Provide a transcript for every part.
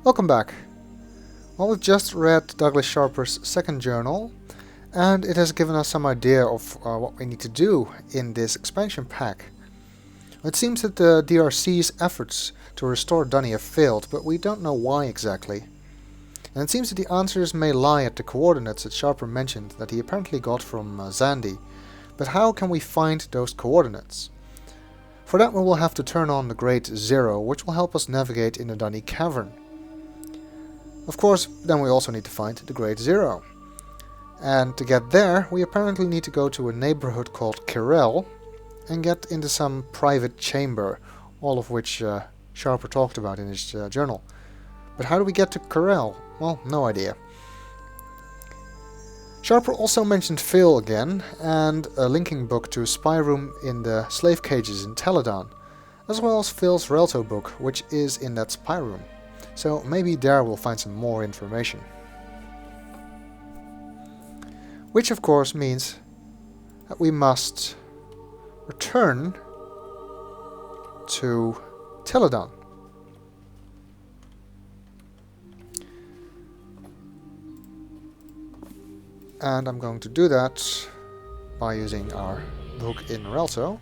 Welcome back. Well, we've just read Douglas Sharper's second journal, and it has given us some idea of what we need to do in this expansion pack. It seems that the DRC's efforts to restore Dunny have failed, but we don't know why exactly. And it seems that the answers may lie at the coordinates that Sharper mentioned that he apparently got from Zandy. But how can we find those coordinates? For that we will have to turn on the Great Zero, which will help us navigate in the Dunny Cavern. Of course, then we also need to find the Great Zero. And to get there, we apparently need to go to a neighborhood called Kirel and get into some private chamber, all of which Sharper talked about in his journal. But how do we get to Kirel? Well, no idea. Sharper also mentioned Phil again, and a linking book to a spy room in the slave cages in Teledahn, as well as Phil's Relto book, which is in that spy room. So maybe there we'll find some more information. Which of course means that we must return to Teledahn. And I'm going to do that by using our book in Relto.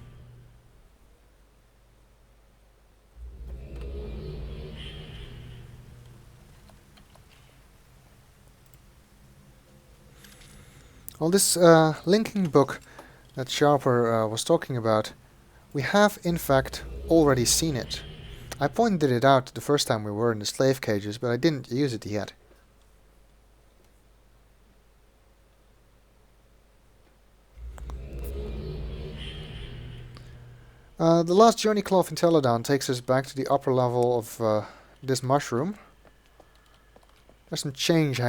Well, this linking book that Sharper was talking about, we have in fact already seen it. I pointed it out the first time we were in the slave cages, but I didn't use it yet. The last journey cloth in Teledahn takes us back to the upper level of this mushroom. There's some chains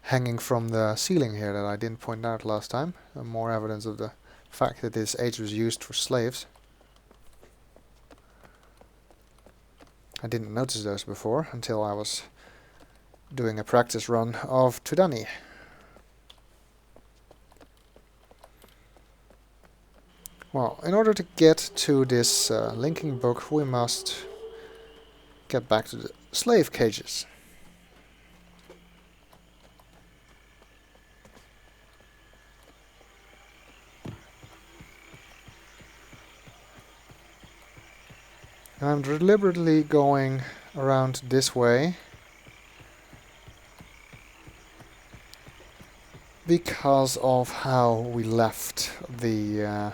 hanging from the ceiling here that I didn't point out last time. More evidence of the fact that this age was used for slaves. I didn't notice those before until I was doing a practice run of Tudani. Well, in order to get to this linking book, we must get back to the slave cages. I'm deliberately going around this way because of how we left the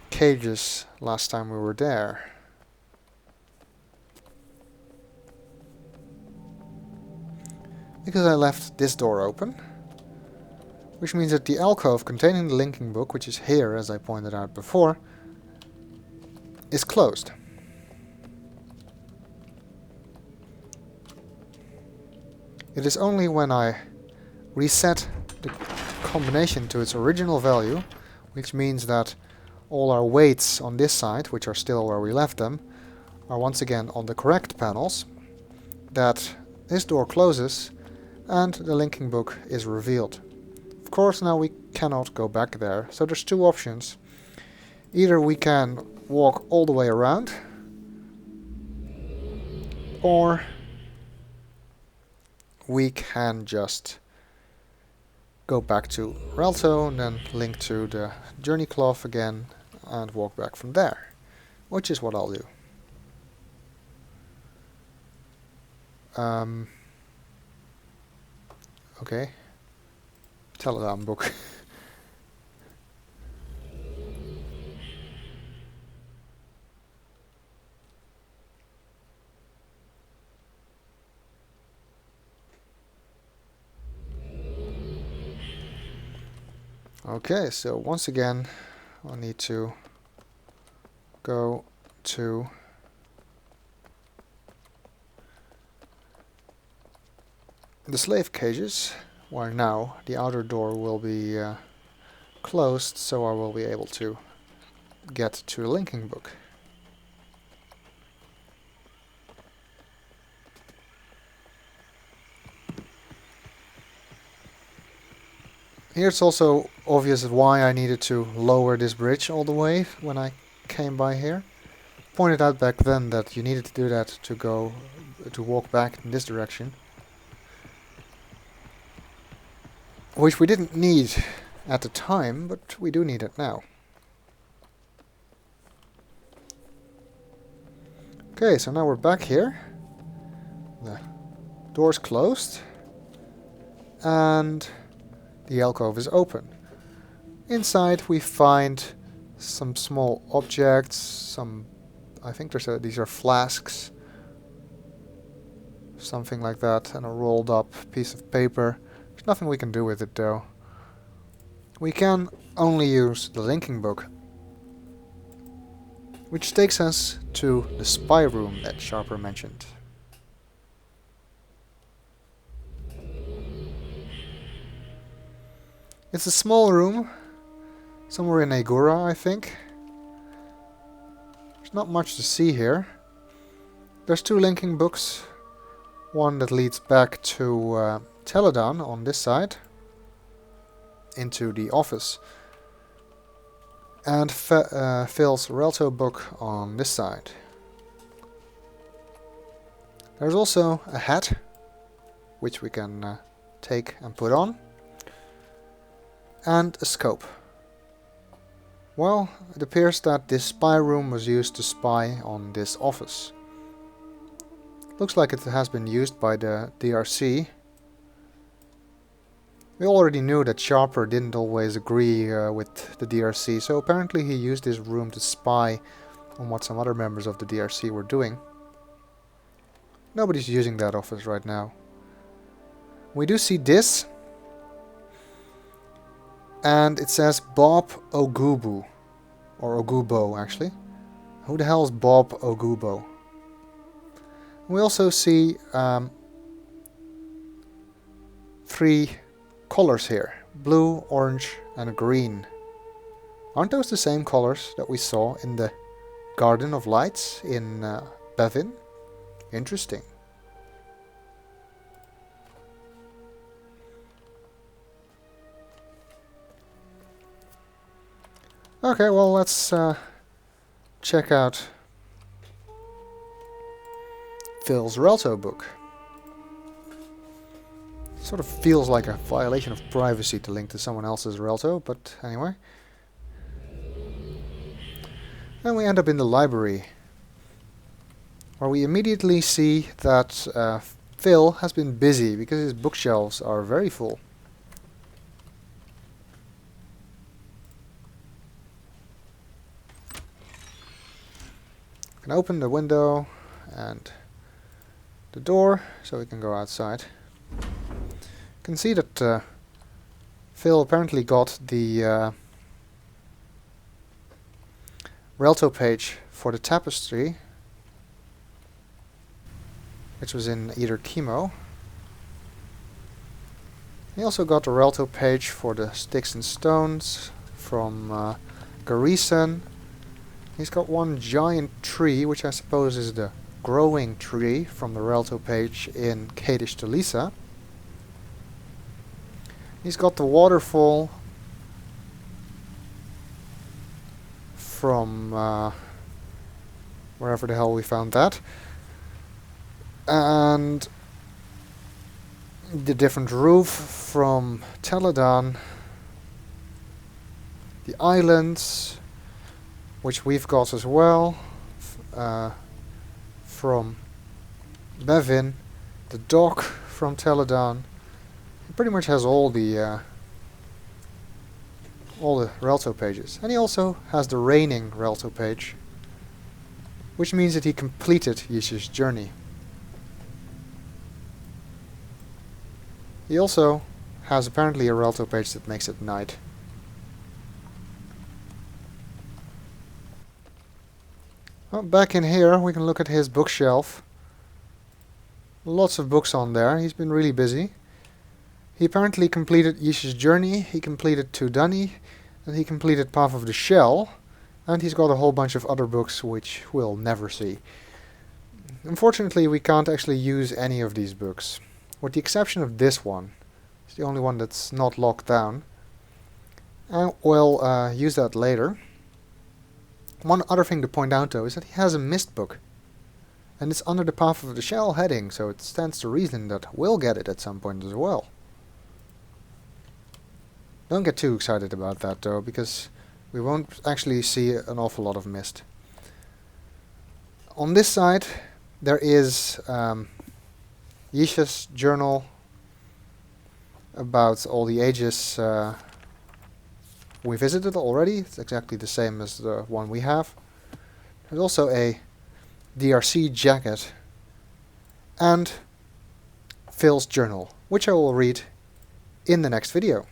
cages last time we were there. Because I left this door open, which means that the alcove containing the linking book, which is here as I pointed out before, is closed. It is only when I reset the combination to its original value, which means that all our weights on this side, which are still where we left them, are once again on the correct panels, that this door closes and the linking book is revealed. Of course, now we cannot go back there, so there's two options. Either we can walk all the way around, or we can just go back to Relto and then link to the journey cloth again and walk back from there, which is what I'll do. Okay, Teledahn book. Okay, so once again I need to go to the slave cages, where now the outer door will be closed, so I will be able to get to the linking book. Here it's also obvious why I needed to lower this bridge all the way when I came by here. pointed out back then that you needed to do that to walk back in this direction. Which we didn't need at the time, but we do need it now. Okay, so now we're back here. The door's closed. And the alcove is open. Inside we find some small objects, I think these are flasks, something like that, and a rolled up piece of paper. There's nothing we can do with it though. We can only use the linking book, which takes us to the spy room that Sharper mentioned. It's a small room, somewhere in Ae'gura, I think. There's not much to see here. There's two linking books. One that leads back to Teledahn on this side, into the office. And Phil's Relto book on this side. There's also a hat, which we can take and put on. And a scope. Well, it appears that this spy room was used to spy on this office. Looks like it has been used by the DRC. We already knew that Sharper didn't always agree with the DRC, so apparently he used this room to spy on what some other members of the DRC were doing. Nobody's using that office right now. We do see this. And it says Bob Ogubu. Or Ogubo, actually. Who the hell is Bob Ogubo? We also see 3 colors here. Blue, orange and green. Aren't those the same colors that we saw in the Garden of Lights in Bevin? Interesting. Okay, well, let's check out Phil's Relto book. Sort of feels like a violation of privacy to link to someone else's Relto, but anyway. And we end up in the library, where we immediately see that Phil has been busy because his bookshelves are very full. Can open the window and the door so we can go outside. You can see that Phil apparently got the Relto page for the tapestry, which was in either chemo. He also got the Relto page for the sticks and stones from Garrison. He's got one giant tree, which I suppose is the growing tree from the Relto page in Kadish to Lisa. He's got the waterfall from wherever the hell we found that. And the different roof from Teledahn. The islands, which we've got as well, from Bevin, the dock from Teledahn. He pretty much has all the Relto pages. And he also has the reigning Relto page, which means that he completed Yishu's journey. He also has apparently a Relto page that makes it night. Well, back in here we can look at his bookshelf. Lots of books on there. He's been really busy. He apparently completed Yishu's journey, he completed Tudani, and he completed Path of the Shell, and he's got a whole bunch of other books which we'll never see. Unfortunately, we can't actually use any of these books, with the exception of this one. It's the only one that's not locked down. And we'll use that later. One other thing to point out though is that he has a mist book. And it's under the Path of the Shell heading, so it stands to reason that we'll get it at some point as well. Don't get too excited about that though, because we won't actually see an awful lot of mist. On this side there is Yisha's journal about all the ages we visited already. It's exactly the same as the one we have. There's also a DRC jacket and Phil's journal, which I will read in the next video.